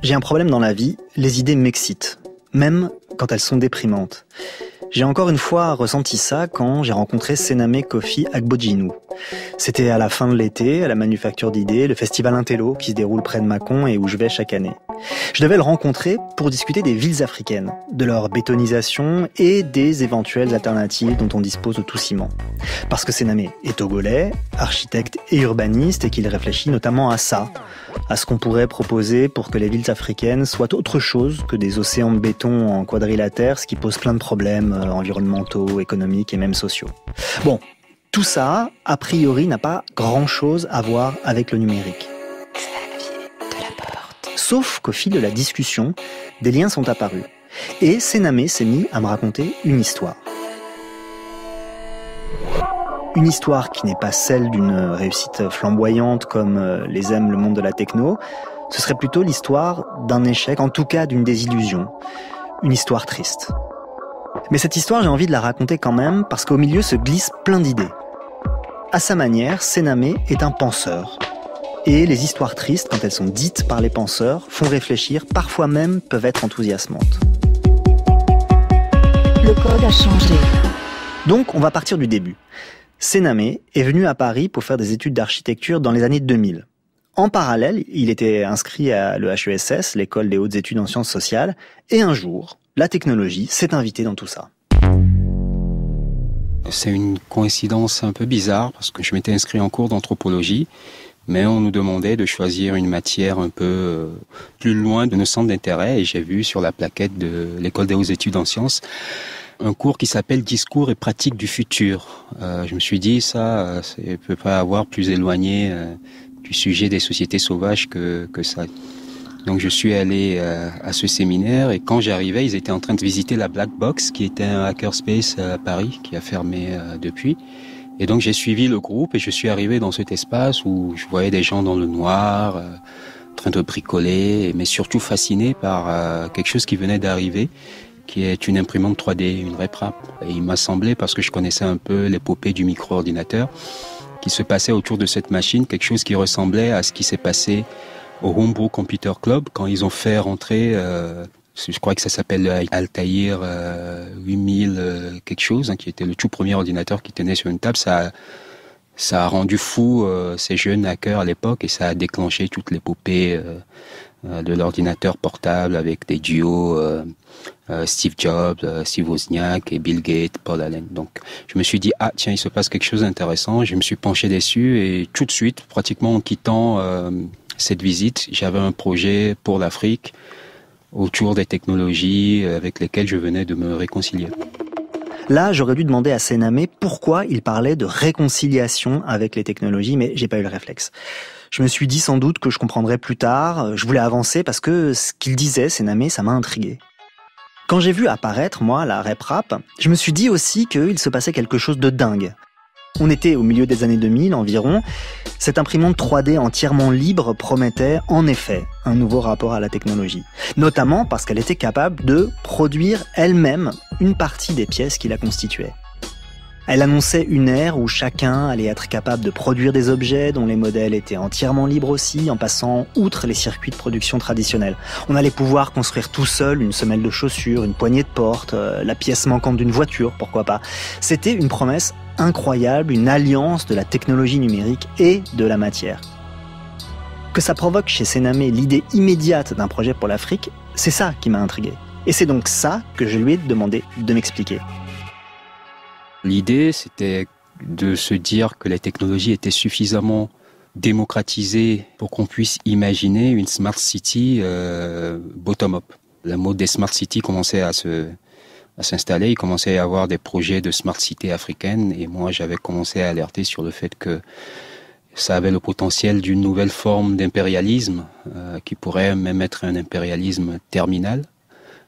J'ai un problème dans la vie, les idées m'excitent, même quand elles sont déprimantes. J'ai encore une fois ressenti ça quand j'ai rencontré Sename Kofi Agbojinou. C'était à la fin de l'été, à la Manufacture d'idées, le festival Intello qui se déroule près de Mâcon et où je vais chaque année. Je devais le rencontrer pour discuter des villes africaines, de leur bétonisation et des éventuelles alternatives dont on dispose au tout ciment. Parce que Sename est togolais, architecte et urbaniste et qu'il réfléchit notamment à ça, à ce qu'on pourrait proposer pour que les villes africaines soient autre chose que des océans de béton en quadrilatère, ce qui pose plein de problèmes environnementaux, économiques et même sociaux. Bon, tout ça, a priori, n'a pas grand-chose à voir avec le numérique. Sauf qu'au fil de la discussion, des liens sont apparus. Et Sename s'est mis à me raconter une histoire. Une histoire qui n'est pas celle d'une réussite flamboyante comme les aime le monde de la techno. Ce serait plutôt l'histoire d'un échec, en tout cas d'une désillusion. Une histoire triste. Mais cette histoire, j'ai envie de la raconter quand même parce qu'au milieu se glissent plein d'idées. À sa manière, Sename est un penseur. Et les histoires tristes, quand elles sont dites par les penseurs, font réfléchir, parfois même peuvent être enthousiasmantes. Le code a changé. Donc, on va partir du début. Sename est venu à Paris pour faire des études d'architecture dans les années 2000. En parallèle, il était inscrit à l'EHESS, l'école des hautes études en sciences sociales, et un jour, la technologie s'est invitée dans tout ça. C'est une coïncidence un peu bizarre parce que je m'étais inscrit en cours d'anthropologie, mais on nous demandait de choisir une matière un peu plus loin de nos centres d'intérêt et j'ai vu sur la plaquette de l'école des hautes études en sciences un cours qui s'appelle Discours et pratique du futur. Je me suis dit ça ne peut pas avoir plus éloigné du sujet des sociétés sauvages que ça. Donc je suis allé à ce séminaire et quand j'arrivais, ils étaient en train de visiter la Black Box qui était un hackerspace à Paris qui a fermé depuis. Et donc j'ai suivi le groupe et je suis arrivé dans cet espace où je voyais des gens dans le noir, en train de bricoler, mais surtout fasciné par quelque chose qui venait d'arriver, qui est une imprimante 3D, une RepRap. Et il m'a semblé, parce que je connaissais un peu l'épopée du micro-ordinateur, qu'il se passait autour de cette machine quelque chose qui ressemblait à ce qui s'est passé au Homebrew Computer Club quand ils ont fait rentrer... je crois que ça s'appelle Altair 8000 quelque chose, qui était le tout premier ordinateur qui tenait sur une table. Ça a rendu fou ces jeunes hackers à l'époque et ça a déclenché toute l'épopée de l'ordinateur portable avec des duos Steve Jobs, Steve Wozniak et Bill Gates, Paul Allen. Donc je me suis dit, tiens, il se passe quelque chose d'intéressant. Je me suis penché dessus et tout de suite, pratiquement en quittant cette visite, j'avais un projet pour l'Afrique autour des technologies avec lesquelles je venais de me réconcilier. Là, j'aurais dû demander à Sename pourquoi il parlait de réconciliation avec les technologies, mais j'ai pas eu le réflexe. Je me suis dit sans doute que je comprendrais plus tard, je voulais avancer parce que ce qu'il disait, Sename, ça m'a intrigué. Quand j'ai vu apparaître, moi, la RepRap, je me suis dit aussi qu'il se passait quelque chose de dingue. On était au milieu des années 2000 environ. Cette imprimante 3D entièrement libre promettait en effet un nouveau rapport à la technologie. Notamment parce qu'elle était capable de produire elle-même une partie des pièces qui la constituaient. Elle annonçait une ère où chacun allait être capable de produire des objets dont les modèles étaient entièrement libres aussi, en passant outre les circuits de production traditionnels. On allait pouvoir construire tout seul une semelle de chaussure, une poignée de porte, la pièce manquante d'une voiture, pourquoi pas. C'était une promesse incroyable, une alliance de la technologie numérique et de la matière. Que ça provoque chez Sename l'idée immédiate d'un projet pour l'Afrique, c'est ça qui m'a intrigué. Et c'est donc ça que je lui ai demandé de m'expliquer. L'idée, c'était de se dire que les technologies étaient suffisamment démocratisées pour qu'on puisse imaginer une smart city bottom-up. Le mot des smart cities commençait à s'installer, il commençait à y avoir des projets de smart city africaines et moi j'avais commencé à alerter sur le fait que ça avait le potentiel d'une nouvelle forme d'impérialisme qui pourrait même être un impérialisme terminal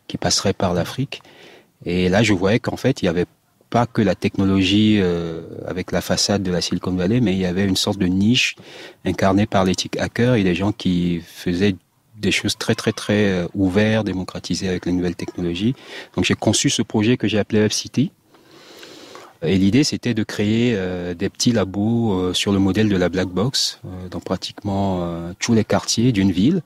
qui passerait par l'Afrique. Et là je voyais qu'en fait il y avait pas que la technologie avec la façade de la Silicon Valley, mais il y avait une sorte de niche incarnée par l'éthique hacker et des gens qui faisaient des choses très très très ouvertes, démocratisées avec les nouvelles technologies. Donc j'ai conçu ce projet que j'ai appelé UpCity. Et l'idée c'était de créer des petits labos sur le modèle de la Black Box dans pratiquement tous les quartiers d'une ville.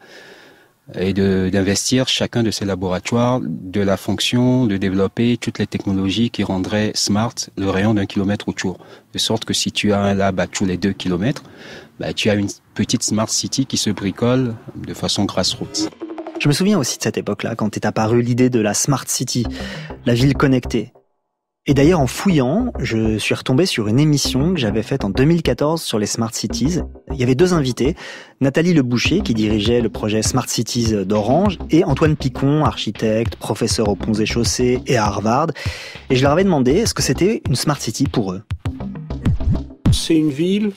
et d'investir chacun de ces laboratoires de la fonction de développer toutes les technologies qui rendraient smart le rayon d'1 kilomètre autour. De sorte que si tu as un lab à tous les 2 kilomètres, tu as une petite smart city qui se bricole de façon grassroots. Je me souviens aussi de cette époque-là, quand est apparue l'idée de la smart city, la ville connectée. Et d'ailleurs, en fouillant, je suis retombé sur une émission que j'avais faite en 2014 sur les Smart Cities. Il y avait 2 invités, Nathalie Leboucher, qui dirigeait le projet Smart Cities d'Orange, et Antoine Picon, architecte, professeur aux Ponts et Chaussées et à Harvard. Et je leur avais demandé ce que c'était une Smart City pour eux. C'est une ville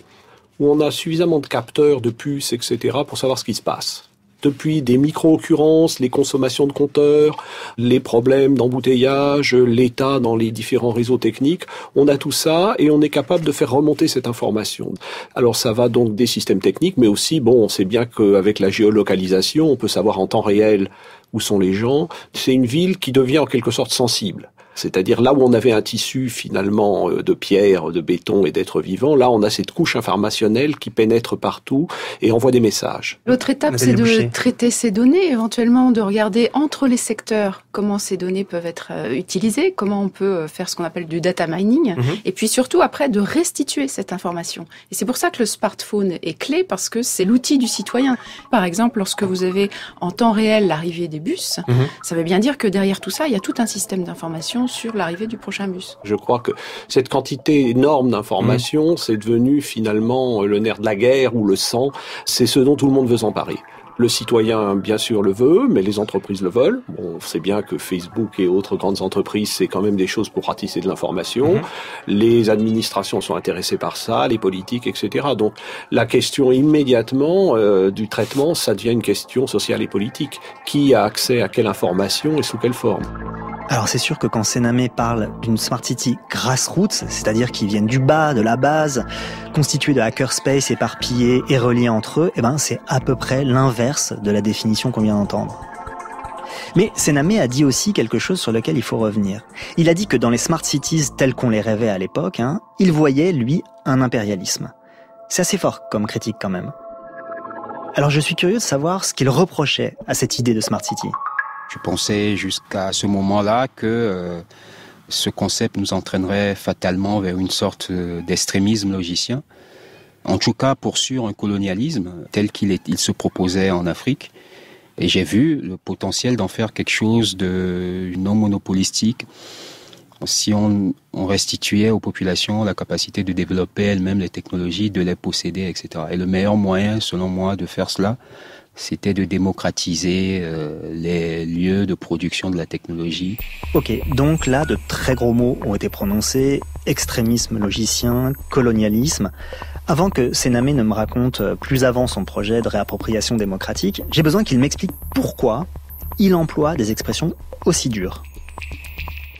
où on a suffisamment de capteurs, de puces, etc. pour savoir ce qui se passe. Depuis des micro-occurrences, les consommations de compteurs, les problèmes d'embouteillage, l'état dans les différents réseaux techniques, on a tout ça et on est capable de faire remonter cette information. Alors ça va donc des systèmes techniques, mais aussi, on sait bien qu'avec la géolocalisation, on peut savoir en temps réel où sont les gens. C'est une ville qui devient en quelque sorte sensible. C'est-à-dire là où on avait un tissu finalement de pierre, de béton et d'êtres vivants, là on a cette couche informationnelle qui pénètre partout et envoie des messages. L'autre étape, c'est de traiter ces données, éventuellement de regarder entre les secteurs comment ces données peuvent être utilisées, comment on peut faire ce qu'on appelle du data mining, et puis surtout après de restituer cette information. Et c'est pour ça que le smartphone est clé, parce que c'est l'outil du citoyen. Par exemple, lorsque vous avez en temps réel l'arrivée des bus, ça veut bien dire que derrière tout ça, il y a tout un système d'information sur l'arrivée du prochain bus. Je crois que cette quantité énorme d'informations, c'est devenu finalement le nerf de la guerre ou le sang. C'est ce dont tout le monde veut s'emparer. Le citoyen, bien sûr, le veut, mais les entreprises le veulent. On sait bien que Facebook et autres grandes entreprises, c'est quand même des choses pour ratisser de l'information. Les administrations sont intéressées par ça, les politiques, etc. Donc, la question immédiatement du traitement, ça devient une question sociale et politique. Qui a accès à quelle information et sous quelle forme ? Alors c'est sûr que quand Senamé parle d'une Smart City grassroots, c'est-à-dire qui viennent du bas, de la base, constituée de hackerspace éparpillés et reliés entre eux, c'est à peu près l'inverse de la définition qu'on vient d'entendre. Mais Senamé a dit aussi quelque chose sur lequel il faut revenir. Il a dit que dans les Smart Cities telles qu'on les rêvait à l'époque, il voyait, lui, un impérialisme. C'est assez fort comme critique quand même. Alors je suis curieux de savoir ce qu'il reprochait à cette idée de Smart City. Je pensais jusqu'à ce moment-là que ce concept nous entraînerait fatalement vers une sorte d'extrémisme logicien. En tout cas, poursuivre un colonialisme tel qu'il se proposait en Afrique. Et j'ai vu le potentiel d'en faire quelque chose de non monopolistique. Si on restituait aux populations la capacité de développer elles-mêmes les technologies, de les posséder, etc. Et le meilleur moyen, selon moi, de faire cela, c'était de démocratiser les lieux de production de la technologie. Ok, donc là, de très gros mots ont été prononcés, extrémisme logicien, colonialisme. Avant que Senamé ne me raconte plus avant son projet de réappropriation démocratique, j'ai besoin qu'il m'explique pourquoi il emploie des expressions aussi dures.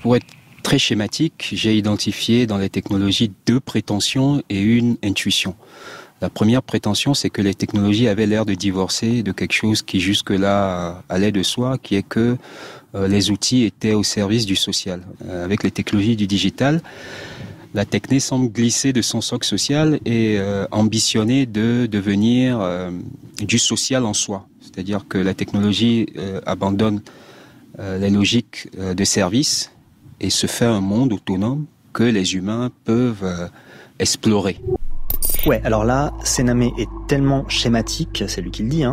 Pour être très schématique, j'ai identifié dans les technologies 2 prétentions et une intuition. La première prétention, c'est que les technologies avaient l'air de divorcer de quelque chose qui jusque-là allait de soi, qui est que les outils étaient au service du social. Avec les technologies du digital, la techné semble glisser de son socle social et ambitionner de devenir du social en soi. C'est-à-dire que la technologie abandonne les logiques de service et se fait un monde autonome que les humains peuvent explorer. Ouais, alors là, Senamé est tellement schématique, c'est lui qui le dit,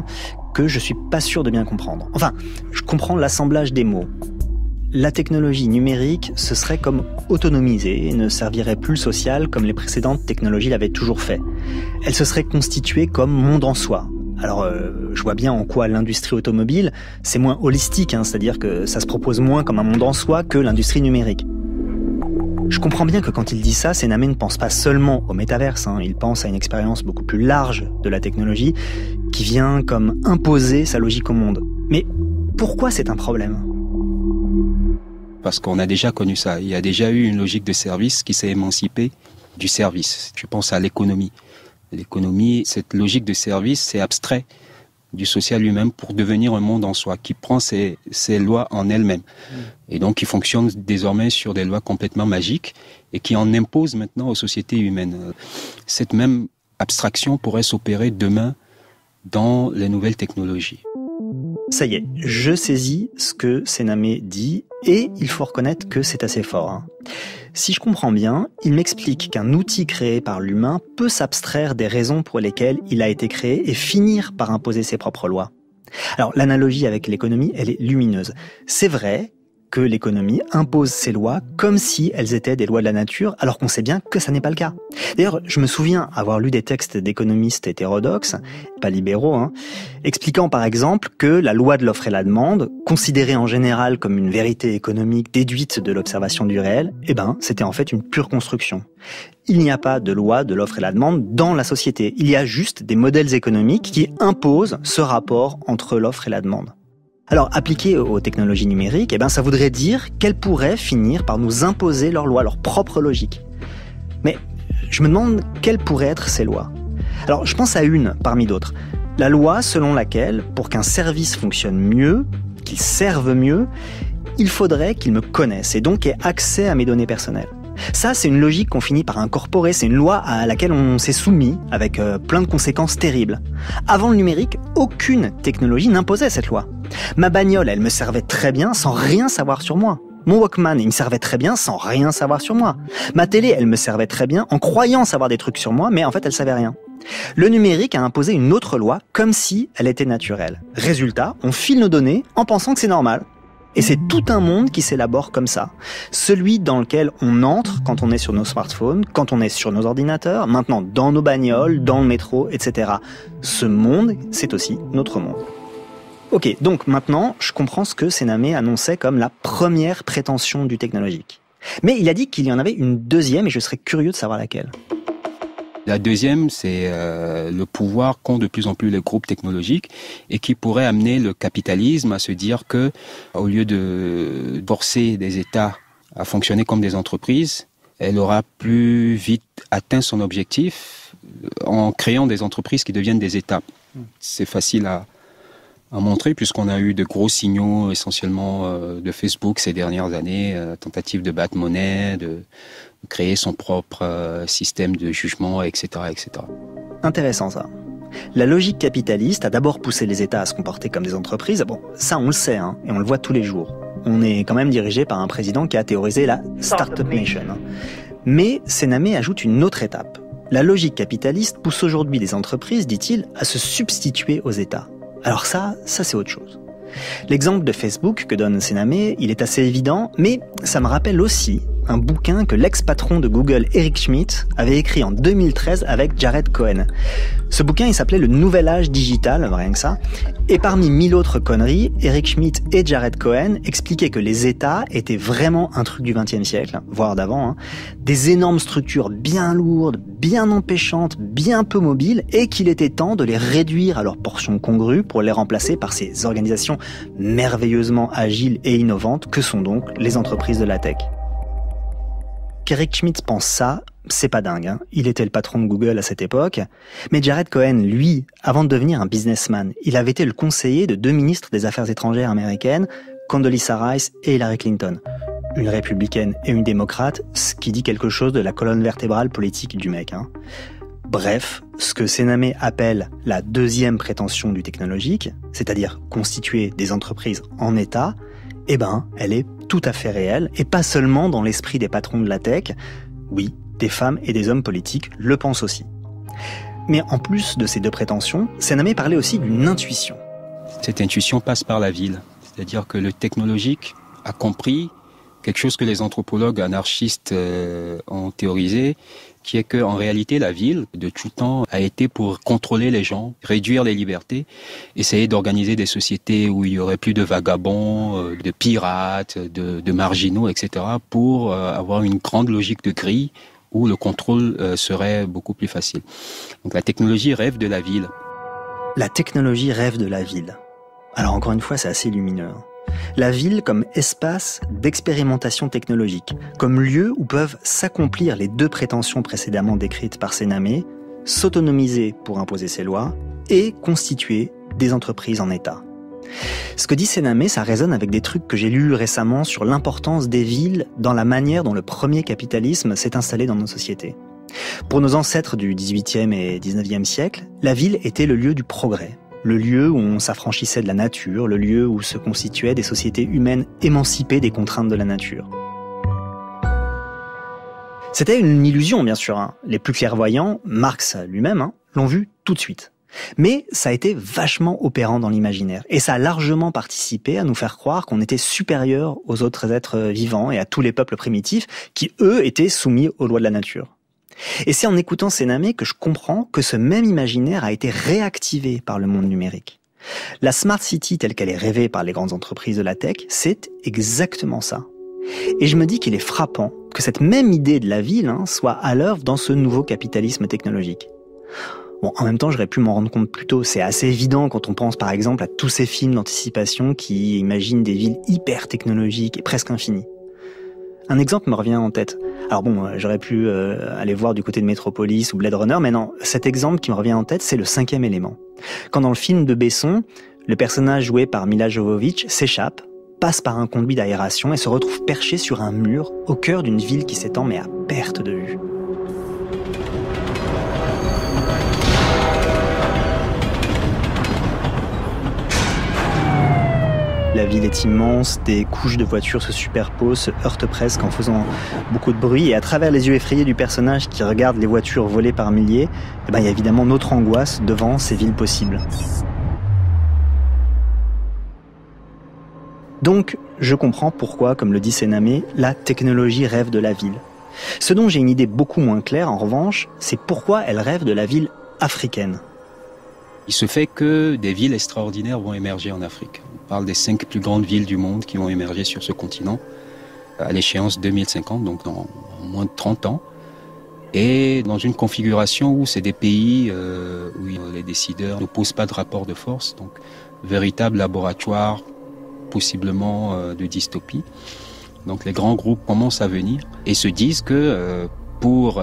que je suis pas sûr de bien comprendre. Enfin, je comprends l'assemblage des mots. La technologie numérique, ce serait comme autonomisée et ne servirait plus le social comme les précédentes technologies l'avaient toujours fait. Elle se serait constituée comme monde en soi. Alors, je vois bien en quoi l'industrie automobile, c'est moins holistique, c'est-à-dire que ça se propose moins comme un monde en soi que l'industrie numérique. Je comprends bien que quand il dit ça, Senamé ne pense pas seulement au métaverse, il pense à une expérience beaucoup plus large de la technologie qui vient comme imposer sa logique au monde. Mais pourquoi c'est un problème ? Parce qu'on a déjà connu ça. Il y a déjà eu une logique de service qui s'est émancipée du service. Je pense à l'économie. L'économie, cette logique de service, c'est abstrait du social lui-même pour devenir un monde en soi, qui prend ses lois en elle-même. Et donc qui fonctionne désormais sur des lois complètement magiques et qui en impose maintenant aux sociétés humaines. Cette même abstraction pourrait s'opérer demain dans les nouvelles technologies. Ça y est, je saisis ce que Sename dit et il faut reconnaître que c'est assez fort. Si je comprends bien, il m'explique qu'un outil créé par l'humain peut s'abstraire des raisons pour lesquelles il a été créé et finir par imposer ses propres lois. Alors l'analogie avec l'économie, elle est lumineuse. C'est vrai que l'économie impose ses lois comme si elles étaient des lois de la nature, alors qu'on sait bien que ça n'est pas le cas. D'ailleurs, je me souviens avoir lu des textes d'économistes hétérodoxes, pas libéraux, expliquant par exemple que la loi de l'offre et la demande, considérée en général comme une vérité économique déduite de l'observation du réel, c'était en fait une pure construction. Il n'y a pas de loi de l'offre et la demande dans la société. Il y a juste des modèles économiques qui imposent ce rapport entre l'offre et la demande. Alors, appliqué aux technologies numériques, ça voudrait dire qu'elles pourraient finir par nous imposer leurs lois, leur propre logique. Mais je me demande quelles pourraient être ces lois. Alors, je pense à une parmi d'autres. La loi selon laquelle, pour qu'un service fonctionne mieux, qu'il serve mieux, il faudrait qu'il me connaisse et donc ait accès à mes données personnelles. Ça, c'est une logique qu'on finit par incorporer, c'est une loi à laquelle on s'est soumis avec plein de conséquences terribles. Avant le numérique, aucune technologie n'imposait cette loi. Ma bagnole, elle me servait très bien sans rien savoir sur moi. Mon Walkman, il me servait très bien sans rien savoir sur moi. Ma télé, elle me servait très bien en croyant savoir des trucs sur moi, mais en fait, elle savait rien. Le numérique a imposé une autre loi comme si elle était naturelle. Résultat, on file nos données en pensant que c'est normal. Et c'est tout un monde qui s'élabore comme ça. Celui dans lequel on entre quand on est sur nos smartphones, quand on est sur nos ordinateurs, maintenant dans nos bagnoles, dans le métro, etc. Ce monde, c'est aussi notre monde. Ok, donc maintenant, je comprends ce que Sename annonçait comme la première prétention du technologique. Mais il a dit qu'il y en avait une deuxième et je serais curieux de savoir laquelle. La deuxième, c'est le pouvoir qu'ont de plus en plus les groupes technologiques et qui pourrait amener le capitalisme à se dire que, au lieu de forcer des États à fonctionner comme des entreprises, elle aura plus vite atteint son objectif en créant des entreprises qui deviennent des États. C'est facile à montrer puisqu'on a eu de gros signaux essentiellement de Facebook ces dernières années, tentative de battre monnaie, de créer son propre système de jugement, etc., etc. Intéressant ça. La logique capitaliste a d'abord poussé les États à se comporter comme des entreprises. Bon, ça on le sait, et on le voit tous les jours. On est quand même dirigé par un président qui a théorisé la Startup Nation. Mais Sename ajoute une autre étape. La logique capitaliste pousse aujourd'hui les entreprises, dit-il, à se substituer aux États. Alors ça c'est autre chose. L'exemple de Facebook que donne Sename, il est assez évident, mais ça me rappelle aussi un bouquin que l'ex-patron de Google, Eric Schmidt, avait écrit en 2013 avec Jared Cohen. Ce bouquin, il s'appelait Le Nouvel Âge Digital, rien que ça. Et parmi 1000 autres conneries, Eric Schmidt et Jared Cohen expliquaient que les États étaient vraiment un truc du XXe siècle, voire d'avant, des énormes structures bien lourdes, bien empêchantes, bien peu mobiles, et qu'il était temps de les réduire à leur portion congrue pour les remplacer par ces organisations merveilleusement agiles et innovantes que sont donc les entreprises de la tech. Qu'Eric Schmidt pense ça, c'est pas dingue. Il était le patron de Google à cette époque. Mais Jared Cohen, lui, avant de devenir un businessman, il avait été le conseiller de 2 ministres des Affaires étrangères américaines, Condoleezza Rice et Hillary Clinton. Une républicaine et une démocrate, ce qui dit quelque chose de la colonne vertébrale politique du mec. Bref, ce que Sename appelle la deuxième prétention du technologique, c'est-à-dire constituer des entreprises en État, elle est tout à fait réelle, et pas seulement dans l'esprit des patrons de la tech. Oui, des femmes et des hommes politiques le pensent aussi. Mais en plus de ces 2 prétentions, Sename parlait aussi d'une intuition. Cette intuition passe par la ville. C'est-à-dire que le technologique a compris quelque chose que les anthropologues anarchistes ont théorisé, qui est qu'en réalité, la ville, de tout temps, a été pour contrôler les gens, réduire les libertés, essayer d'organiser des sociétés où il y aurait plus de vagabonds, de pirates, de marginaux, etc., pour avoir une grande logique de grille où le contrôle serait beaucoup plus facile. Donc la technologie rêve de la ville. La technologie rêve de la ville. Alors encore une fois, c'est assez lumineux. La ville comme espace d'expérimentation technologique, comme lieu où peuvent s'accomplir les 2 prétentions précédemment décrites par Sename, s'autonomiser pour imposer ses lois et constituer des entreprises en État. Ce que dit Sename, ça résonne avec des trucs que j'ai lus récemment sur l'importance des villes dans la manière dont le premier capitalisme s'est installé dans nos sociétés. Pour nos ancêtres du XVIIIe et XIXe siècle, la ville était le lieu du progrès. le lieu où on s'affranchissait de la nature, le lieu où se constituaient des sociétés humaines émancipées des contraintes de la nature. C'était une illusion, bien sûr. Les plus clairvoyants, Marx lui-même, l'ont vu tout de suite. Mais ça a été vachement opérant dans l'imaginaire. Et ça a largement participé à nous faire croire qu'on était supérieur aux autres êtres vivants et à tous les peuples primitifs qui, eux, étaient soumis aux lois de la nature. Et c'est en écoutant Sename que je comprends que ce même imaginaire a été réactivé par le monde numérique. La Smart City telle qu'elle est rêvée par les grandes entreprises de la tech, c'est exactement ça. Et je me dis qu'il est frappant que cette même idée de la ville soit à l'œuvre dans ce nouveau capitalisme technologique. Bon, en même temps, j'aurais pu m'en rendre compte plus tôt. C'est assez évident quand on pense par exemple à tous ces films d'anticipation qui imaginent des villes hyper technologiques et presque infinies. Un exemple me revient en tête. Alors bon, j'aurais pu aller voir du côté de Metropolis ou Blade Runner, mais non, cet exemple qui me revient en tête, c'est le 5e élément. Quand dans le film de Besson, le personnage joué par Mila Jovovich s'échappe, passe par un conduit d'aération et se retrouve perché sur un mur au cœur d'une ville qui s'étend mais à perte de vue. La ville est immense, des couches de voitures se superposent, se heurtent presque en faisant beaucoup de bruit. Et à travers les yeux effrayés du personnage qui regarde les voitures volées par milliers, il y a évidemment notre angoisse devant ces villes possibles. Donc, je comprends pourquoi, comme le dit Sename, la technologie rêve de la ville. Ce dont j'ai une idée beaucoup moins claire, en revanche, c'est pourquoi elle rêve de la ville africaine. Il se fait que des villes extraordinaires vont émerger en Afrique. On parle des 5 plus grandes villes du monde qui vont émerger sur ce continent à l'échéance 2050, donc dans moins de 30 ans. Et dans une configuration où c'est des pays où les décideurs ne posent pas de rapport de force, donc véritable laboratoire possiblement de dystopie. Donc les grands groupes commencent à venir et se disent que pour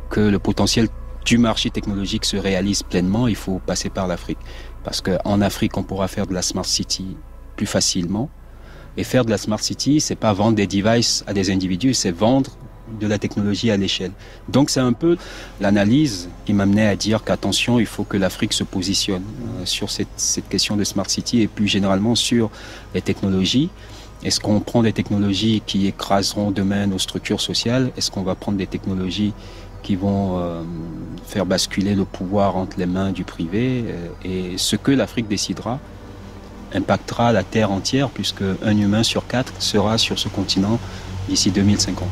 que le potentiel du marché technologique se réalise pleinement, il faut passer par l'Afrique. Parce qu'en Afrique, on pourra faire de la Smart City plus facilement. Et faire de la Smart City, c'est pas vendre des devices à des individus, c'est vendre de la technologie à l'échelle. Donc c'est un peu l'analyse qui m'amenait à dire qu'attention, il faut que l'Afrique se positionne sur cette question de Smart City et plus généralement sur les technologies. Est-ce qu'on prend des technologies qui écraseront demain nos structures sociales? Est-ce qu'on va prendre des technologies qui vont faire basculer le pouvoir entre les mains du privé? Et ce que l'Afrique décidera impactera la Terre entière, puisque un humain sur 4 sera sur ce continent d'ici 2050.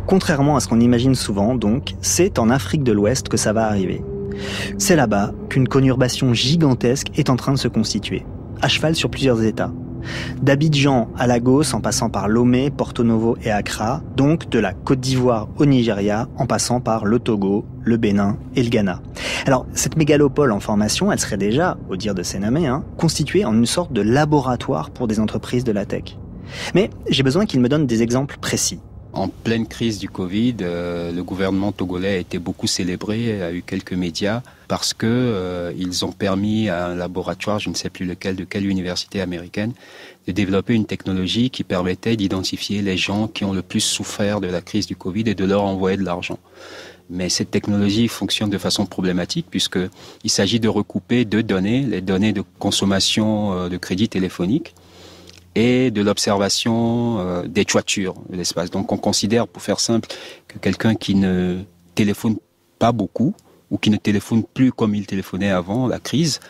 Contrairement à ce qu'on imagine souvent, donc, c'est en Afrique de l'Ouest que ça va arriver. C'est là-bas qu'une conurbation gigantesque est en train de se constituer, à cheval sur plusieurs États. D'Abidjan à Lagos en passant par Lomé, Porto Novo et Accra, donc de la Côte d'Ivoire au Nigeria en passant par le Togo, le Bénin et le Ghana. Alors cette mégalopole en formation, elle serait déjà, au dire de Sename, constituée en une sorte de laboratoire pour des entreprises de la tech. Mais j'ai besoin qu'il me donne des exemples précis. En pleine crise du Covid, le gouvernement togolais a été beaucoup célébré, a eu quelques médias, parce que ils ont permis à un laboratoire, je ne sais plus lequel, de quelle université américaine, de développer une technologie qui permettait d'identifier les gens qui ont le plus souffert de la crise du Covid et de leur envoyer de l'argent. Mais cette technologie fonctionne de façon problématique puisqu'il s'agit de recouper deux données, les données de consommation de crédit téléphonique et de l'observation des toitures de l'espace. Donc on considère, pour faire simple, que quelqu'un qui ne téléphone pas beaucoup ou qui ne téléphone plus comme il téléphonait avant la crise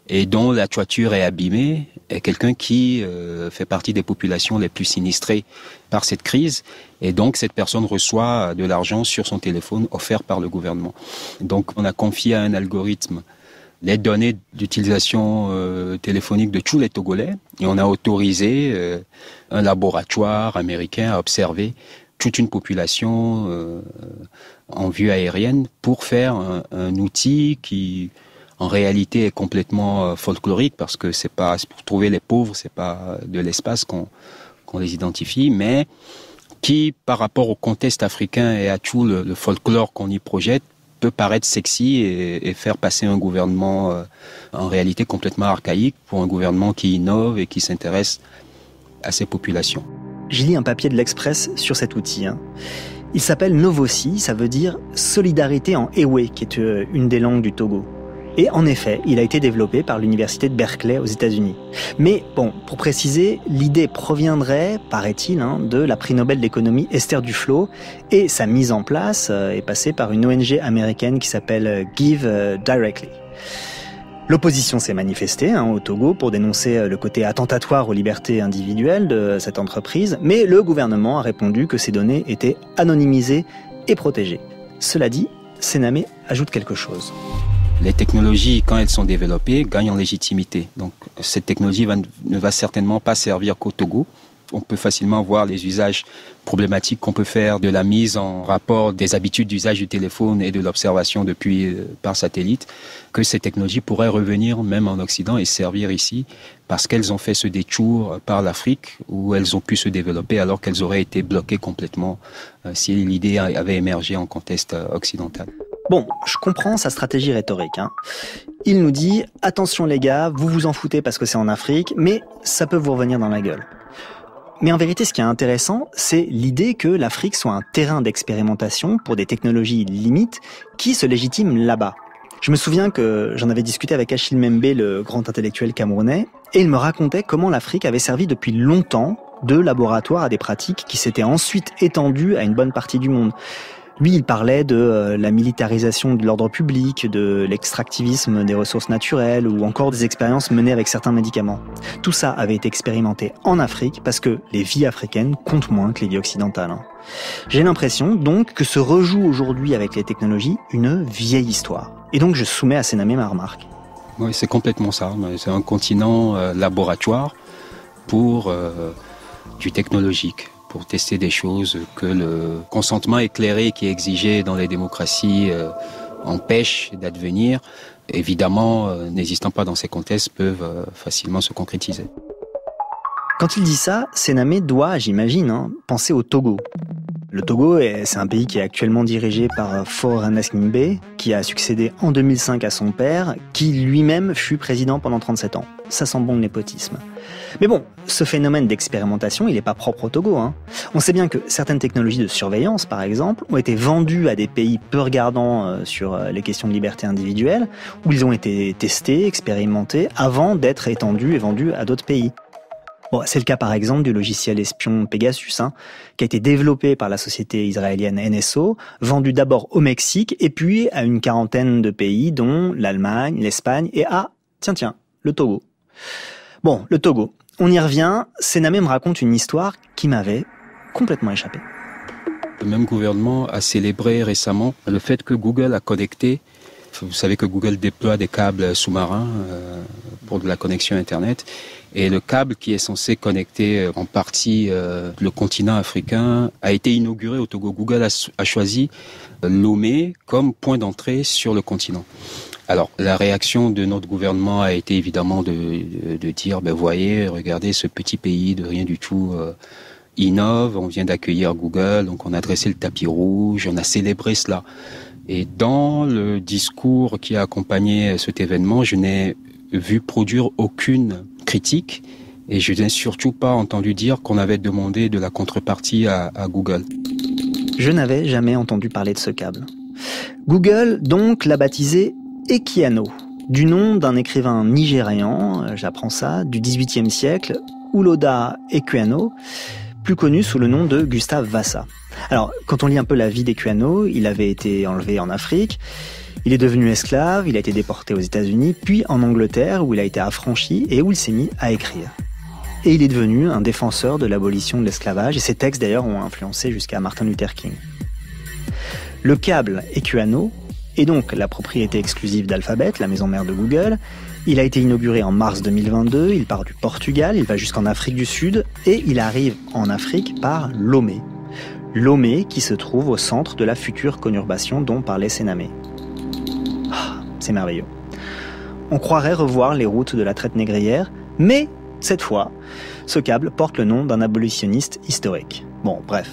et dont la toiture est abîmée est quelqu'un qui fait partie des populations les plus sinistrées par cette crise. Et donc cette personne reçoit de l'argent sur son téléphone offert par le gouvernement. Donc on a confié à un algorithme les données d'utilisation téléphonique de tous les Togolais et on a autorisé un laboratoire américain à observer toute une population en vue aérienne pour faire un outil qui en réalité est complètement folklorique parce que c'est pas pour trouver les pauvres, c'est pas de l'espace qu'on les identifie, mais qui par rapport au contexte africain et à tout le folklore qu'on y projette peut paraître sexy et faire passer un gouvernement en réalité complètement archaïque pour un gouvernement qui innove et qui s'intéresse à ses populations. J'ai lu un papier de l'Express sur cet outil. Il s'appelle Novosi, ça veut dire solidarité en Ewe, qui est une des langues du Togo. Et en effet, il a été développé par l'université de Berkeley aux États-Unis. Mais bon, pour préciser, l'idée proviendrait, paraît-il, de la prix Nobel d'économie Esther Duflo, et sa mise en place est passée par une ONG américaine qui s'appelle Give Directly. L'opposition s'est manifestée au Togo pour dénoncer le côté attentatoire aux libertés individuelles de cette entreprise, mais le gouvernement a répondu que ces données étaient anonymisées et protégées. Cela dit, Sename ajoute quelque chose. Les technologies, quand elles sont développées, gagnent en légitimité. Donc, cette technologie ne va certainement pas servir qu'au Togo. On peut facilement voir les usages problématiques qu'on peut faire de la mise en rapport des habitudes d'usage du téléphone et de l'observation par satellite, que ces technologies pourraient revenir même en Occident et servir ici, parce qu'elles ont fait ce détour par l'Afrique, où elles ont pu se développer alors qu'elles auraient été bloquées complètement si l'idée avait émergé en contexte occidental. Bon, je comprends sa stratégie rhétorique. Il nous dit « Attention les gars, vous vous en foutez parce que c'est en Afrique, mais ça peut vous revenir dans la gueule. » Mais en vérité, ce qui est intéressant, c'est l'idée que l'Afrique soit un terrain d'expérimentation pour des technologies limites qui se légitiment là-bas. Je me souviens que j'en avais discuté avec Achille Membe, le grand intellectuel camerounais, et il me racontait comment l'Afrique avait servi depuis longtemps de laboratoire à des pratiques qui s'étaient ensuite étendues à une bonne partie du monde. Lui, il parlait de la militarisation de l'ordre public, de l'extractivisme des ressources naturelles ou encore des expériences menées avec certains médicaments. Tout ça avait été expérimenté en Afrique parce que les vies africaines comptent moins que les vies occidentales. J'ai l'impression donc que se rejoue aujourd'hui avec les technologies une vieille histoire. Et donc je soumets à Sename ma remarque. Oui, c'est complètement ça. C'est un continent laboratoire pour du technologique, pour tester des choses que le consentement éclairé qui est exigé dans les démocraties empêche d'advenir. Évidemment, n'existant pas dans ces contextes, peuvent facilement se concrétiser. Quand il dit ça, Sename doit, j'imagine, penser au Togo. Le Togo, c'est un pays qui est actuellement dirigé par Faure Gnassingbé, qui a succédé en 2005 à son père, qui lui-même fut président pendant 37 ans. Ça sent bon le népotisme. Mais bon, ce phénomène d'expérimentation, il n'est pas propre au Togo. On sait bien que certaines technologies de surveillance, par exemple, ont été vendues à des pays peu regardants sur les questions de liberté individuelle, où ils ont été testés, expérimentés, avant d'être étendus et vendus à d'autres pays. Bon, c'est le cas par exemple du logiciel espion Pegasus, qui a été développé par la société israélienne NSO, vendu d'abord au Mexique et puis à une quarantaine de pays, dont l'Allemagne, l'Espagne et tiens, le Togo. Bon, le Togo, on y revient, Sename me raconte une histoire qui m'avait complètement échappé. Le même gouvernement a célébré récemment le fait que Google a connecté. Vous savez que Google déploie des câbles sous-marins pour de la connexion Internet. Et le câble qui est censé connecter en partie le continent africain a été inauguré au Togo. Google a choisi Lomé comme point d'entrée sur le continent. Alors, la réaction de notre gouvernement a été évidemment de dire, voyez, regardez ce petit pays de rien du tout innove, on vient d'accueillir Google, donc on a dressé le tapis rouge, on a célébré cela. Et dans le discours qui a accompagné cet événement, je n'ai vu produire aucune critique et je n'ai surtout pas entendu dire qu'on avait demandé de la contrepartie à Google. Je n'avais jamais entendu parler de ce câble. Google, donc, l'a baptisé Equiano, du nom d'un écrivain nigérian, j'apprends ça, du XVIIIe siècle, Uloda Equiano, plus connu sous le nom de Gustave Vassa. Alors, quand on lit un peu la vie d'Equiano, il avait été enlevé en Afrique, il est devenu esclave, il a été déporté aux États-Unis, puis en Angleterre, où il a été affranchi et où il s'est mis à écrire. Et il est devenu un défenseur de l'abolition de l'esclavage, et ses textes d'ailleurs ont influencé jusqu'à Martin Luther King. Le câble Equiano est donc la propriété exclusive d'Alphabet, la maison mère de Google. Il a été inauguré en mars 2022, il part du Portugal, il va jusqu'en Afrique du Sud, et il arrive en Afrique par Lomé. Lomé qui se trouve au centre de la future conurbation dont parlait Sename. C'est merveilleux. On croirait revoir les routes de la traite négrière, mais cette fois, ce câble porte le nom d'un abolitionniste historique. Bon, bref.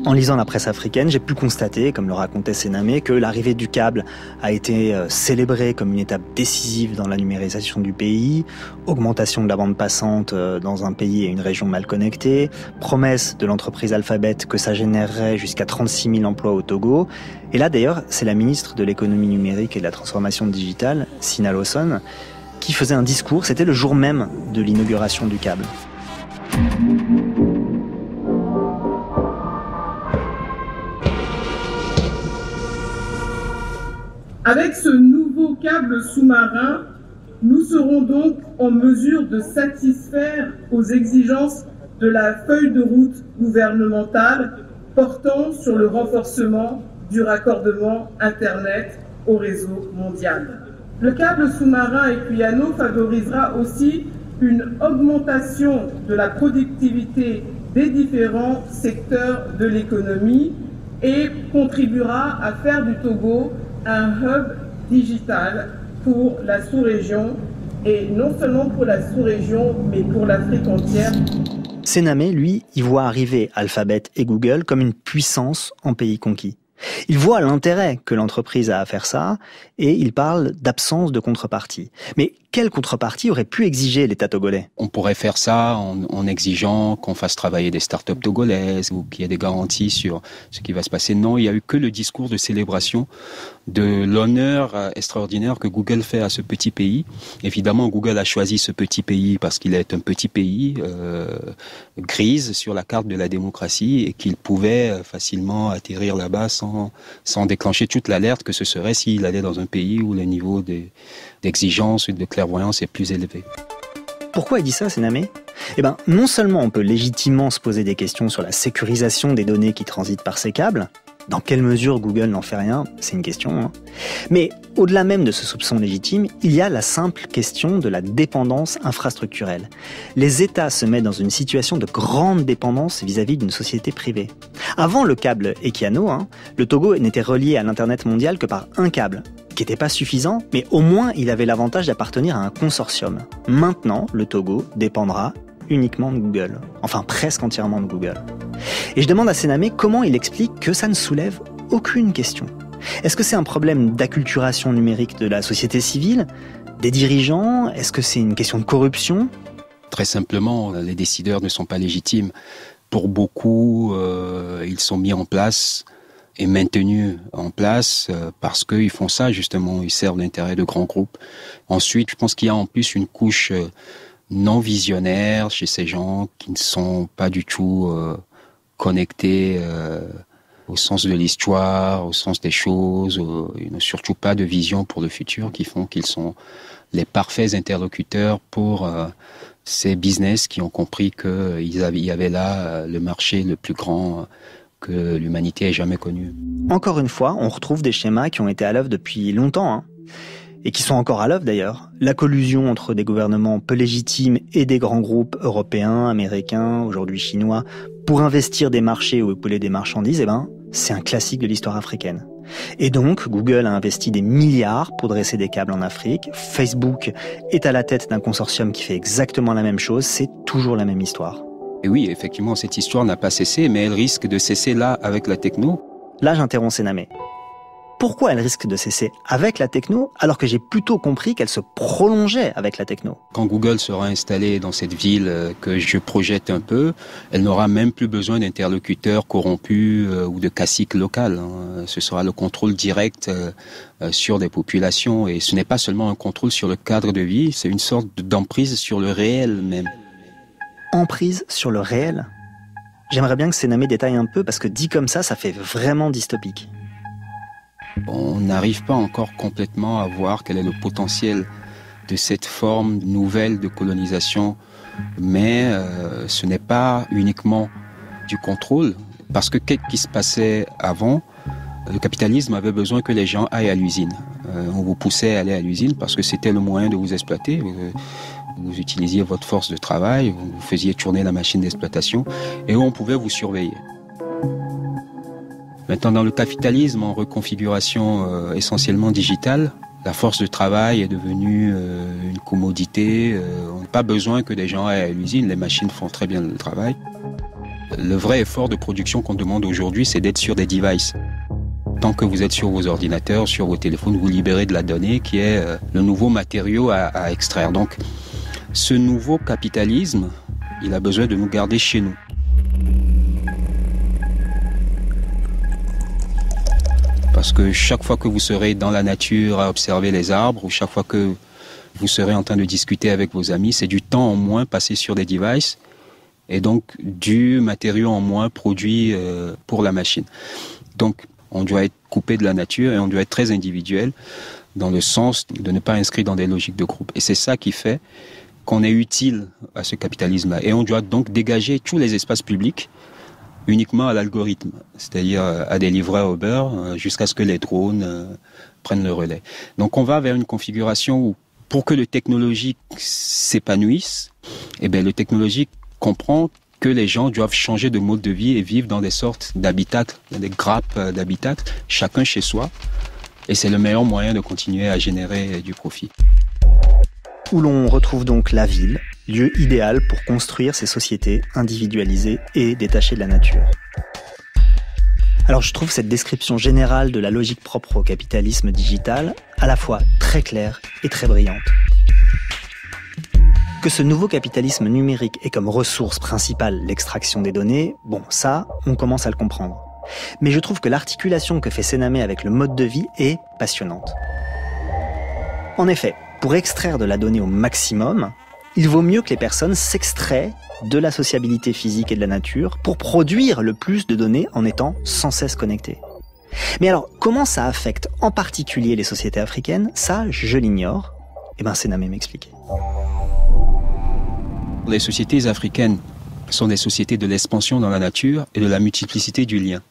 En lisant la presse africaine, j'ai pu constater, comme le racontait Sename, que l'arrivée du câble a été célébrée comme une étape décisive dans la numérisation du pays, augmentation de la bande passante dans un pays et une région mal connectée, promesse de l'entreprise Alphabet que ça générerait jusqu'à 36 000 emplois au Togo. Et là d'ailleurs, c'est la ministre de l'économie numérique et de la transformation digitale, Sina Lawson, qui faisait un discours, c'était le jour même de l'inauguration du câble. Avec ce nouveau câble sous-marin, nous serons donc en mesure de satisfaire aux exigences de la feuille de route gouvernementale portant sur le renforcement du raccordement Internet au réseau mondial. Le câble sous-marin Equiano favorisera aussi une augmentation de la productivité des différents secteurs de l'économie et contribuera à faire du Togo un hub digital pour la sous-région, et non seulement pour la sous-région, mais pour l'Afrique entière. Sename, lui, y voit arriver Alphabet et Google comme une puissance en pays conquis. Il voit l'intérêt que l'entreprise a à faire ça, et il parle d'absence de contrepartie. Mais quelle contrepartie aurait pu exiger l'État togolais ? On pourrait faire ça en exigeant qu'on fasse travailler des startups togolaises ou qu'il y ait des garanties sur ce qui va se passer. Non, il n'y a eu que le discours de célébration de l'honneur extraordinaire que Google fait à ce petit pays. Évidemment, Google a choisi ce petit pays parce qu'il est un petit pays grise sur la carte de la démocratie et qu'il pouvait facilement atterrir là-bas sans déclencher toute l'alerte que ce serait s'il allait dans un pays où le niveau d'exigence et de clairvoyance est plus élevé. Pourquoi il dit ça, Sename ? Non seulement on peut légitimement se poser des questions sur la sécurisation des données qui transitent par ces câbles, dans quelle mesure Google n'en fait rien, c'est une question, mais au-delà même de ce soupçon légitime, il y a la simple question de la dépendance infrastructurelle. Les États se mettent dans une situation de grande dépendance vis-à-vis d'une société privée. Avant le câble Equiano, le Togo n'était relié à l'Internet mondial que par un câble, qui n'était pas suffisant, mais au moins il avait l'avantage d'appartenir à un consortium. Maintenant, le Togo dépendra uniquement de Google, enfin presque entièrement de Google. Et je demande à Sename comment il explique que ça ne soulève aucune question. Est-ce que c'est un problème d'acculturation numérique de la société civile, des dirigeants ? Est-ce que c'est une question de corruption ? Très simplement, les décideurs ne sont pas légitimes. Pour beaucoup, ils sont mis en place et maintenus en place parce qu'ils font ça justement, ils servent l'intérêt de grands groupes. Ensuite, je pense qu'il y a en plus une couche non visionnaire chez ces gens qui ne sont pas du tout connectés au sens de l'histoire, au sens des choses, ils n'ont surtout pas de vision pour le futur qui font qu'ils sont les parfaits interlocuteurs pour ces business qui ont compris qu'il y avait là le marché le plus grand que l'humanité ait jamais connu. Encore une fois, on retrouve des schémas qui ont été à l'œuvre depuis longtemps, et qui sont encore à l'œuvre d'ailleurs. La collusion entre des gouvernements peu légitimes et des grands groupes européens, américains, aujourd'hui chinois, pour investir des marchés ou épauler des marchandises, c'est un classique de l'histoire africaine. Et donc, Google a investi des milliards pour dresser des câbles en Afrique. Facebook est à la tête d'un consortium qui fait exactement la même chose. C'est toujours la même histoire. Et oui, effectivement, cette histoire n'a pas cessé, mais elle risque de cesser là avec la techno. Là, j'interromps Sename. Pourquoi elle risque de cesser avec la techno, alors que j'ai plutôt compris qu'elle se prolongeait avec la techno ? Quand Google sera installé dans cette ville que je projette un peu, elle n'aura même plus besoin d'interlocuteurs corrompus ou de caciques locales. Ce sera le contrôle direct sur des populations. Et ce n'est pas seulement un contrôle sur le cadre de vie, c'est une sorte d'emprise sur le réel même. Emprise sur le réel ? J'aimerais bien que Sename détaille un peu, parce que dit comme ça fait vraiment dystopique. On n'arrive pas encore complètement à voir quel est le potentiel de cette forme nouvelle de colonisation, mais ce n'est pas uniquement du contrôle, parce que qu'est-ce qui se passait avant ? Le capitalisme avait besoin que les gens aillent à l'usine. On vous poussait à aller à l'usine parce que c'était le moyen de vous exploiter. Vous utilisiez votre force de travail, vous faisiez tourner la machine d'exploitation et on pouvait vous surveiller. Maintenant, dans le capitalisme en reconfiguration essentiellement digitale, la force de travail est devenue une commodité. On n'a pas besoin que des gens aillent à l'usine, les machines font très bien le travail. Le vrai effort de production qu'on demande aujourd'hui, c'est d'être sur des devices. Tant que vous êtes sur vos ordinateurs, sur vos téléphones, vous libérez de la donnée qui est le nouveau matériau à extraire. Donc, ce nouveau capitalisme, il a besoin de nous garder chez nous. Parce que chaque fois que vous serez dans la nature à observer les arbres, ou chaque fois que vous serez en train de discuter avec vos amis, c'est du temps en moins passé sur des devices et donc du matériau en moins produit pour la machine. Donc, on doit être coupé de la nature et on doit être très individuel dans le sens de ne pas inscrire dans des logiques de groupe. Et c'est ça qui fait qu'on est utile à ce capitalisme-là. Et on doit donc dégager tous les espaces publics uniquement à l'algorithme, c'est-à-dire à des livreurs Uber, jusqu'à ce que les drones prennent le relais. Donc on va vers une configuration où, pour que le technologique s'épanouisse, eh bien, le technologique comprend que les gens doivent changer de mode de vie et vivre dans des sortes d'habitats, des grappes d'habitats, chacun chez soi. Et c'est le meilleur moyen de continuer à générer du profit. Où l'on retrouve donc la ville, lieu idéal pour construire ces sociétés individualisées et détachées de la nature. Alors je trouve cette description générale de la logique propre au capitalisme digital à la fois très claire et très brillante. Que ce nouveau capitalisme numérique ait comme ressource principale l'extraction des données, bon, ça, on commence à le comprendre. Mais je trouve que l'articulation que fait Sename avec le mode de vie est passionnante. En effet, pour extraire de la donnée au maximum, il vaut mieux que les personnes s'extraient de la sociabilité physique et de la nature pour produire le plus de données en étant sans cesse connectés. Mais alors, comment ça affecte en particulier les sociétés africaines? Ça, je l'ignore. Eh bien, Sename m'expliquer. Les sociétés africaines sont des sociétés de l'expansion dans la nature et de la multiplicité du lien.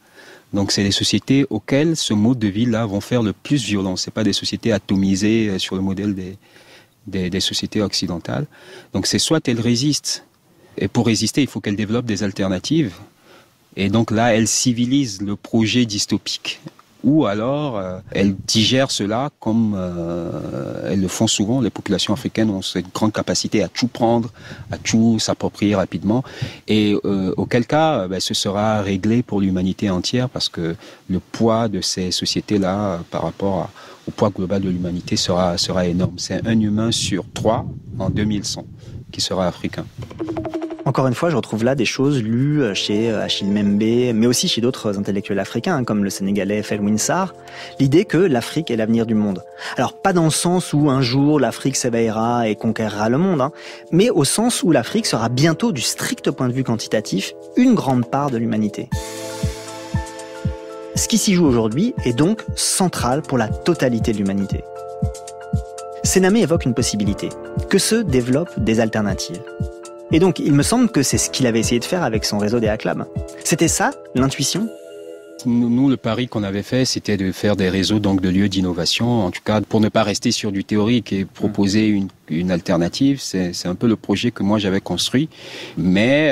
Donc c'est des sociétés auxquelles ce mode de vie-là vont faire le plus violence. Ce n'est pas des sociétés atomisées sur le modèle des sociétés occidentales. Donc c'est soit elles résistent, et pour résister, il faut qu'elles développent des alternatives. Et donc là, elles civilisent le projet dystopique. Ou alors, elles digèrent cela comme elles le font souvent. Les populations africaines ont cette grande capacité à tout prendre, à tout s'approprier rapidement. Et auquel cas, ce sera réglé pour l'humanité entière parce que le poids de ces sociétés-là par rapport au poids global de l'humanité sera énorme. C'est un humain sur 3 en 2100 qui sera africain. Encore une fois, je retrouve là des choses lues chez Achille Mbembe, mais aussi chez d'autres intellectuels africains, comme le Sénégalais Felwine Sarr, l'idée que l'Afrique est l'avenir du monde. Alors, pas dans le sens où un jour l'Afrique s'éveillera et conquérera le monde, mais au sens où l'Afrique sera bientôt, du strict point de vue quantitatif, une grande part de l'humanité. Ce qui s'y joue aujourd'hui est donc central pour la totalité de l'humanité. Sename évoque une possibilité, que se développent des alternatives. Et donc, il me semble que c'est ce qu'il avait essayé de faire avec son réseau des Hack Labs. C'était ça, l'intuition ? Nous, le pari qu'on avait fait, c'était de faire des réseaux donc de lieux d'innovation, en tout cas pour ne pas rester sur du théorique et proposer une alternative. C'est un peu le projet que moi j'avais construit, mais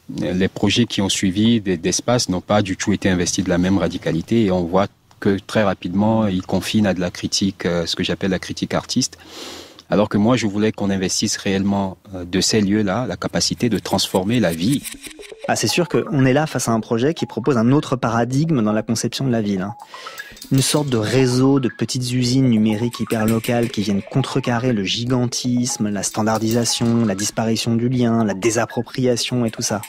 les projets qui ont suivi d'espace n'ont pas du tout été investis de la même radicalité et on voit que très rapidement, ils confinent à de la critique, ce que j'appelle la critique artiste. Alors que moi, je voulais qu'on investisse réellement de ces lieux-là, la capacité de transformer la vie. Ah, c'est sûr qu'on est là face à un projet qui propose un autre paradigme dans la conception de la ville. Une sorte de réseau de petites usines numériques hyper locales qui viennent contrecarrer le gigantisme, la standardisation, la disparition du lien, la désappropriation et tout ça.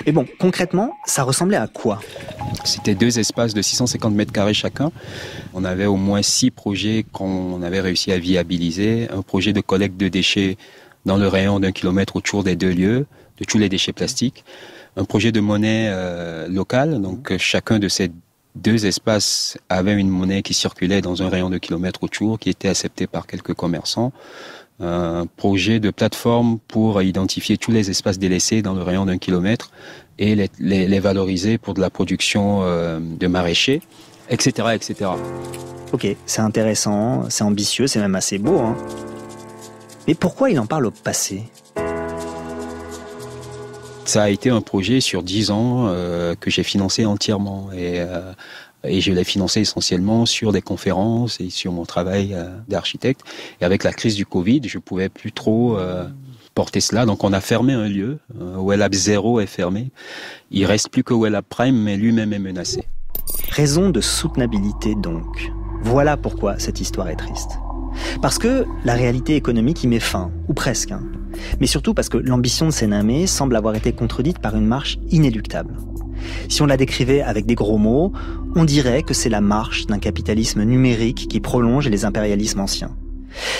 Mais bon, concrètement, ça ressemblait à quoi ? C'était 2 espaces de 650 mètres carrés chacun. On avait au moins 6 projets qu'on avait réussi à viabiliser. Un projet de collecte de déchets dans le rayon d'1 kilomètre autour des 2 lieux, de tous les déchets plastiques. Un projet de monnaie locale, donc chacun de ces 2 espaces avait une monnaie qui circulait dans un rayon de kilomètres autour, qui était acceptée par quelques commerçants. Un projet de plateforme pour identifier tous les espaces délaissés dans le rayon d'1 kilomètre et les valoriser pour de la production de maraîchers, etc., etc. Ok, c'est intéressant, c'est ambitieux, c'est même assez beau. Mais pourquoi il en parle au passé ? Ça a été un projet sur 10 ans que j'ai financé entièrement et je l'ai financé essentiellement sur des conférences et sur mon travail d'architecte. Et avec la crise du Covid, je pouvais plus trop porter cela. Donc on a fermé un lieu. Wellab 0 est fermé. Il reste plus que Wellab Prime, mais lui-même est menacé. Raison de soutenabilité donc. Voilà pourquoi cette histoire est triste. Parce que la réalité économique y met fin, ou presque. Mais surtout parce que l'ambition de Sename semble avoir été contredite par une marche inéluctable. Si on la décrivait avec des gros mots, on dirait que c'est la marche d'un capitalisme numérique qui prolonge les impérialismes anciens.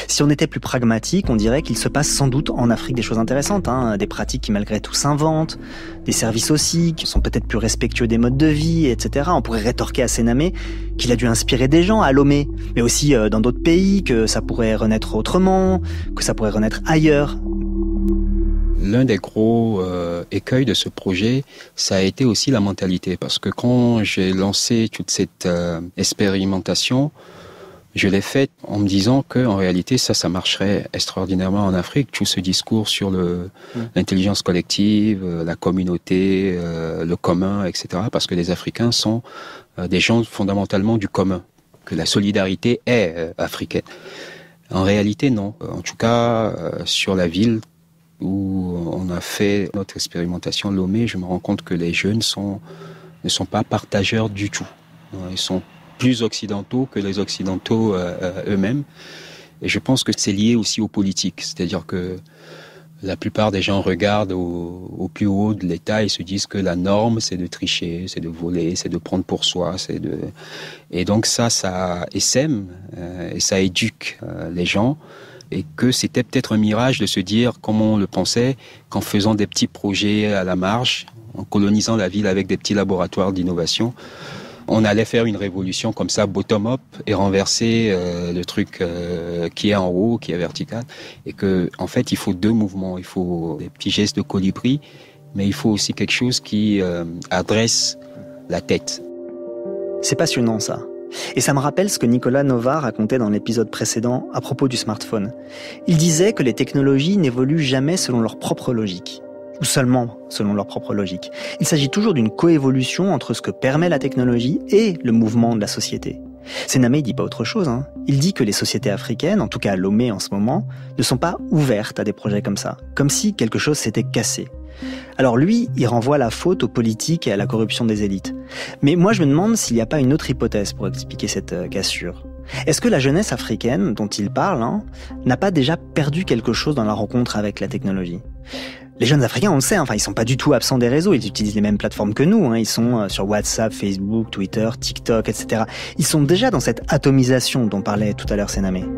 Si on était plus pragmatique, on dirait qu'il se passe sans doute en Afrique des choses intéressantes, des pratiques qui malgré tout s'inventent, des services aussi qui sont peut-être plus respectueux des modes de vie, etc. On pourrait rétorquer à Sename qu'il a dû inspirer des gens à Lomé, mais aussi dans d'autres pays, que ça pourrait renaître autrement, que ça pourrait renaître ailleurs. L'un des gros écueils de ce projet, ça a été aussi la mentalité, parce que quand j'ai lancé toute cette expérimentation, je l'ai faite en me disant que en réalité ça marcherait extraordinairement en Afrique. Tout ce discours sur l'intelligence collective, la communauté, le commun, etc. Parce que les Africains sont des gens fondamentalement du commun, que la solidarité est africaine. En réalité, non. En tout cas, sur la ville où on a fait notre expérimentation Lomé, je me rends compte que les jeunes ne sont pas partageurs du tout. Ils sont plus occidentaux que les occidentaux eux-mêmes. Et je pense que c'est lié aussi aux politiques. C'est-à-dire que la plupart des gens regardent au plus haut de l'État et se disent que la norme, c'est de tricher, c'est de voler, c'est de prendre pour soi. Et donc ça essaime et ça éduque les gens. Et que c'était peut-être un mirage de se dire, comme on le pensait, qu'en faisant des petits projets à la marge, en colonisant la ville avec des petits laboratoires d'innovation, on allait faire une révolution comme ça, bottom-up, et renverser le truc qui est en haut, qui est vertical. Et que, en fait, il faut deux mouvements. Il faut des petits gestes de colibri, mais il faut aussi quelque chose qui adresse la tête. C'est passionnant, ça. Et ça me rappelle ce que Nicolas Nova racontait dans l'épisode précédent à propos du smartphone. Il disait que les technologies n'évoluent jamais selon leur propre logique. Ou seulement selon leur propre logique. Il s'agit toujours d'une coévolution entre ce que permet la technologie et le mouvement de la société. Sename ne dit pas autre chose. Il dit que les sociétés africaines, en tout cas à Lomé en ce moment, ne sont pas ouvertes à des projets comme ça, comme si quelque chose s'était cassé. Alors lui, il renvoie la faute aux politiques et à la corruption des élites. Mais moi je me demande s'il n'y a pas une autre hypothèse pour expliquer cette cassure. Est-ce que la jeunesse africaine, dont il parle, n'a pas déjà perdu quelque chose dans la rencontre avec la technologie ? Les jeunes Africains, on le sait, ils sont pas du tout absents des réseaux, ils utilisent les mêmes plateformes que nous, ils sont sur WhatsApp, Facebook, Twitter, TikTok, etc. Ils sont déjà dans cette atomisation dont parlait tout à l'heure Sename.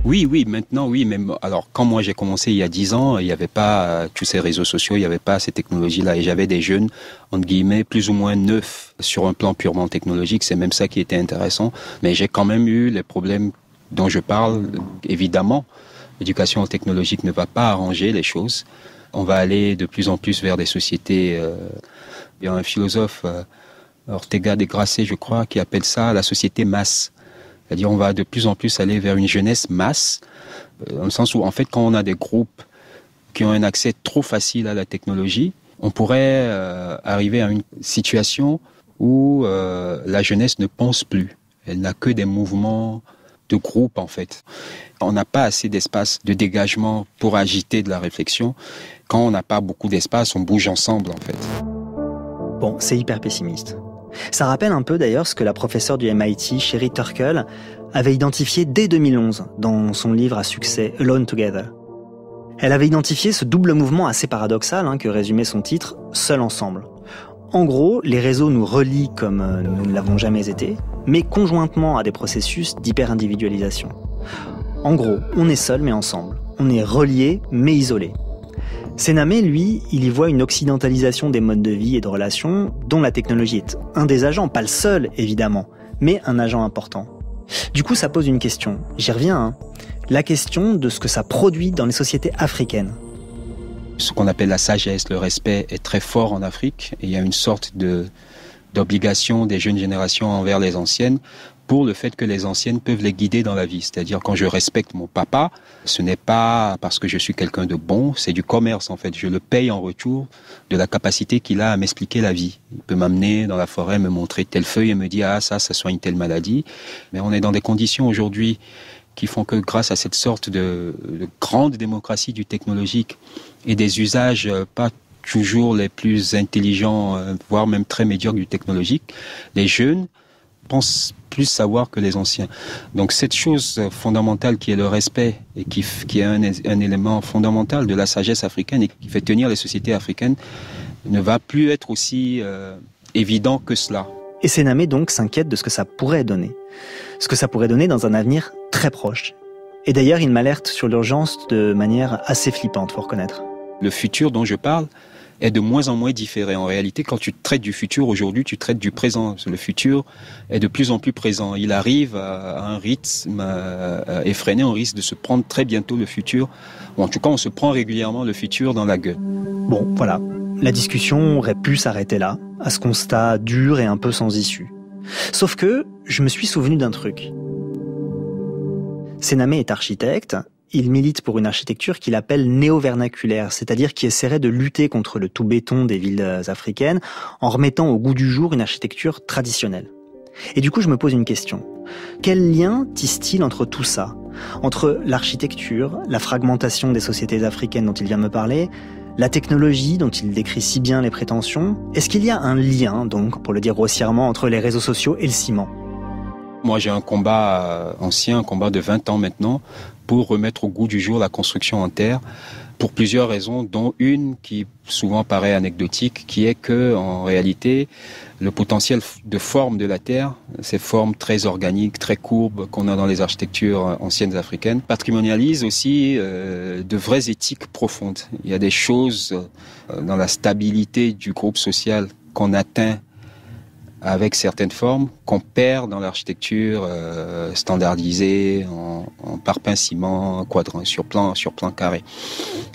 Oui, maintenant, oui, mais alors quand moi j'ai commencé il y a 10 ans, il n'y avait pas tous ces réseaux sociaux, il n'y avait pas ces technologies-là, et j'avais des jeunes, entre guillemets, plus ou moins neufs sur un plan purement technologique, c'est même ça qui était intéressant, mais j'ai quand même eu les problèmes dont je parle, évidemment. L'éducation technologique ne va pas arranger les choses. On va aller de plus en plus vers des sociétés. Il y a un philosophe, Ortega de Gasset, je crois, qui appelle ça la société masse. C'est-à-dire on va de plus en plus aller vers une jeunesse masse, dans le sens où en fait quand on a des groupes qui ont un accès trop facile à la technologie, on pourrait arriver à une situation où la jeunesse ne pense plus. Elle n'a que des mouvements de groupe en fait. On n'a pas assez d'espace de dégagement pour agiter de la réflexion. Quand on n'a pas beaucoup d'espace, on bouge ensemble en fait. Bon, c'est hyper pessimiste. Ça rappelle un peu d'ailleurs ce que la professeure du MIT, Sherry Turkle, avait identifié dès 2011 dans son livre à succès Alone Together. Elle avait identifié ce double mouvement assez paradoxal que résumait son titre « Seul ensemble ». En gros, les réseaux nous relient comme nous ne l'avons jamais été, mais conjointement à des processus d'hyper-individualisation. En gros, on est seul mais ensemble. On est reliés mais isolés. Sename, lui, il y voit une occidentalisation des modes de vie et de relations dont la technologie est un des agents, pas le seul évidemment, mais un agent important. Du coup, ça pose une question. J'y reviens, la question de ce que ça produit dans les sociétés africaines. Ce qu'on appelle la sagesse, le respect est très fort en Afrique et il y a une sorte d'obligation des jeunes générations envers les anciennes pour le fait que les anciennes peuvent les guider dans la vie. C'est-à-dire quand je respecte mon papa, ce n'est pas parce que je suis quelqu'un de bon, c'est du commerce en fait. Je le paye en retour de la capacité qu'il a à m'expliquer la vie. Il peut m'amener dans la forêt, me montrer telle feuille et me dire « Ah, ça soigne telle maladie ». Mais on est dans des conditions aujourd'hui qui font que grâce à cette sorte de grande démocratie du technologique et des usages pas toujours les plus intelligents, voire même très médiocres du technologique, les jeunes pensent plus savoir que les anciens. Donc cette chose fondamentale qui est le respect et qui est un élément fondamental de la sagesse africaine et qui fait tenir les sociétés africaines ne va plus être aussi évident que cela. Et Sename donc s'inquiète de ce que ça pourrait donner. Ce que ça pourrait donner dans un avenir très proche. Et d'ailleurs, il m'alerte sur l'urgence de manière assez flippante, faut reconnaître. Le futur dont je parle est de moins en moins différé. En réalité, quand tu traites du futur aujourd'hui, tu traites du présent. Le futur est de plus en plus présent. Il arrive à un rythme effréné. On risque de se prendre très bientôt le futur. Ou en tout cas, on se prend régulièrement le futur dans la gueule. Bon, voilà. La discussion aurait pu s'arrêter là, à ce constat dur et un peu sans issue. Sauf que je me suis souvenu d'un truc. Sename est architecte. Il milite pour une architecture qu'il appelle néo-vernaculaire, c'est-à-dire qui essaierait de lutter contre le tout béton des villes africaines en remettant au goût du jour une architecture traditionnelle. Et du coup, je me pose une question. Quel lien tisse-t-il entre tout ça ? Entre l'architecture, la fragmentation des sociétés africaines dont il vient de me parler, la technologie dont il décrit si bien les prétentions ? Est-ce qu'il y a un lien, donc, pour le dire grossièrement, entre les réseaux sociaux et le ciment ? Moi, j'ai un combat ancien, un combat de 20 ans maintenant, pour remettre au goût du jour la construction en terre, pour plusieurs raisons, dont une qui souvent paraît anecdotique, qui est que, en réalité, le potentiel de forme de la terre, ces formes très organiques, très courbes qu'on a dans les architectures anciennes africaines, patrimonialise aussi de vraies éthiques profondes. Il y a des choses dans la stabilité du groupe social qu'on atteint avec certaines formes qu'on perd dans l'architecture standardisée en parpaing ciment, quadrant, sur plan carré.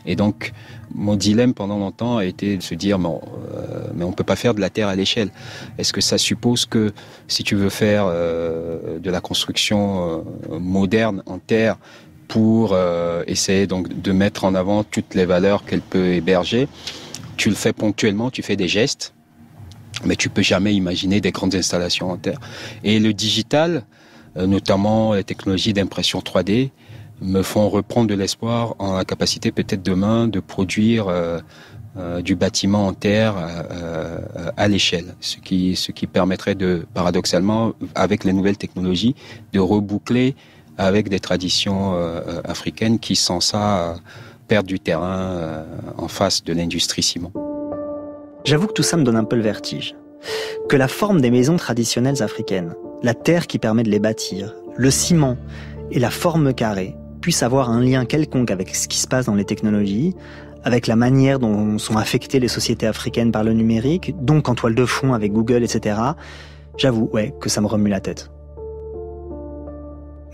Et donc, mon dilemme pendant longtemps a été de se dire, mais on peut pas faire de la terre à l'échelle. Est-ce que ça suppose que si tu veux faire de la construction moderne en terre pour essayer donc de mettre en avant toutes les valeurs qu'elle peut héberger, tu le fais ponctuellement, tu fais des gestes, mais tu peux jamais imaginer des grandes installations en terre. Et le digital, notamment les technologies d'impression 3D, me font reprendre de l'espoir en la capacité peut-être demain de produire du bâtiment en terre à l'échelle, ce qui permettrait de, paradoxalement, avec les nouvelles technologies, de reboucler avec des traditions africaines qui, sans ça, perdent du terrain en face de l'industrie ciment. J'avoue que tout ça me donne un peu le vertige. Que la forme des maisons traditionnelles africaines, la terre qui permet de les bâtir, le ciment et la forme carrée puissent avoir un lien quelconque avec ce qui se passe dans les technologies, avec la manière dont sont affectées les sociétés africaines par le numérique, donc en toile de fond avec Google, etc. J'avoue, que ça me remue la tête.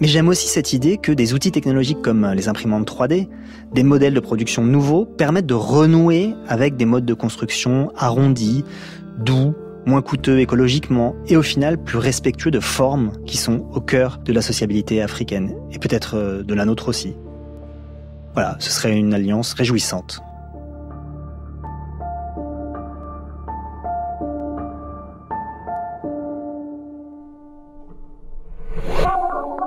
Mais j'aime aussi cette idée que des outils technologiques comme les imprimantes 3D, des modèles de production nouveaux, permettent de renouer avec des modes de construction arrondis, doux, moins coûteux écologiquement et au final plus respectueux de formes qui sont au cœur de la sociabilité africaine et peut-être de la nôtre aussi. Voilà, ce serait une alliance réjouissante.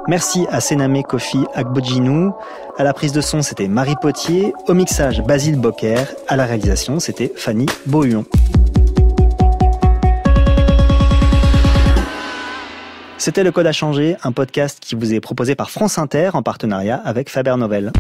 Merci à Sename Kofi Agbojinou. À la prise de son, c'était Marie Potier. Au mixage, Basile Bocquer. À la réalisation, c'était Fanny Beauhuon. C'était Le Code a changé, un podcast qui vous est proposé par France Inter en partenariat avec Faber Novel.